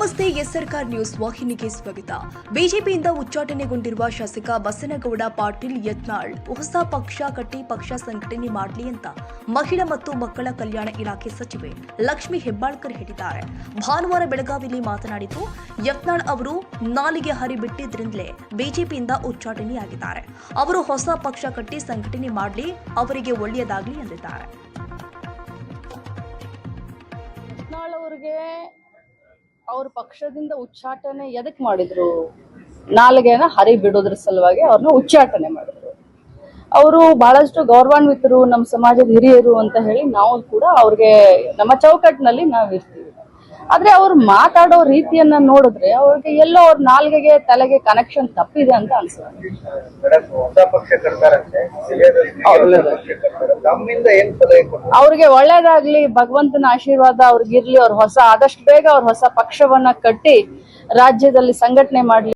ನಮಸ್ತೆ ಎಸ್ಆರ್ಕಾರ್ ನ್ಯೂಸ್ ವಾಹಿನಿಗೆ ಸ್ವಾಗತ. ಬಿಜೆಪಿಯಿಂದ ಉಚ್ಚಾಟನೆಗೊಂಡಿರುವ ಶಾಸಕ ಬಸನಗೌಡ ಪಾಟೀಲ್ ಯತ್ನಾಳ್ ಹೊಸ ಪಕ್ಷ ಕಟ್ಟಿ ಪಕ್ಷ ಸಂಘಟನೆ ಮಾಡಲಿ ಅಂತ ಮಹಿಳಾ ಮತ್ತು ಮಕ್ಕಳ ಕಲ್ಯಾಣ ಇಲಾಖೆ ಸಚಿವೆ ಲಕ್ಷ್ಮಿ ಹೆಬ್ಬಾಳ್ಕರ್ ಹೇಳಿದ್ದಾರೆ. ಭಾನುವಾರ ಬೆಳಗಾವಿಯಲ್ಲಿ ಮಾತನಾಡಿದ್ದು, ಯತ್ನಾಳ್ ಅವರು ನಾಲಿಗೆ ಹರಿಬಿಟ್ಟಿದ್ರಿಂದಲೇ ಬಿಜೆಪಿಯಿಂದ ಉಚ್ಚಾಟನೆಯಾಗಿದ್ದಾರೆ. ಅವರು ಹೊಸ ಪಕ್ಷ ಕಟ್ಟಿ ಸಂಘಟನೆ ಮಾಡಲಿ, ಅವರಿಗೆ ಒಳ್ಳೆಯದಾಗಲಿ ಎಂದಿದ್ದಾರೆ. ಯತ್ನಾಳ್ ಅವರಿಗೆ ಅವ್ರ ಪಕ್ಷದಿಂದ ಉಚ್ಚಾಟನೆ ಎದಕ್ ಮಾಡಿದ್ರು? ನಾಲಿಗೆನ ಹರಿ ಬಿಡೋದ್ರ ಸಲುವಾಗಿ ಅವ್ರನ್ನ ಉಚ್ಚಾಟನೆ ಮಾಡಿದ್ರು. ಅವರು ಬಹಳಷ್ಟು ಗೌರವಾನ್ವಿತರು, ನಮ್ಮ ಸಮಾಜದ ಹಿರಿಯರು ಅಂತ ಹೇಳಿ ನಾವು ಕೂಡ ಅವ್ರಿಗೆ ನಮ್ಮ ಚೌಕಟ್ಟಿನಲ್ಲಿ ನಾವು ಇರ್ತೀವಿ. ಆದ್ರೆ ಅವ್ರು ಮಾತಾಡೋ ರೀತಿಯನ್ನ ನೋಡಿದ್ರೆ ಅವ್ರಿಗೆ ಎಲ್ಲೋ ಅವ್ರ ನಾಲ್ಗೆಗೆ ತಲೆಗೆ ಕನೆಕ್ಷನ್ ತಪ್ಪಿದೆ ಅಂತ ಅನ್ಸುತ್ತೆ. ಅವ್ರಿಗೆ ಒಳ್ಳೇದಾಗ್ಲಿ, ಭಗವಂತನ ಆಶೀರ್ವಾದ ಅವ್ರಿಗಿರ್ಲಿ. ಅವ್ರ ಆದಷ್ಟು ಬೇಗ ಅವ್ರ ಹೊಸ ಪಕ್ಷವನ್ನ ಕಟ್ಟಿ ರಾಜ್ಯದಲ್ಲಿ ಸಂಘಟನೆ ಮಾಡ್ಲಿ.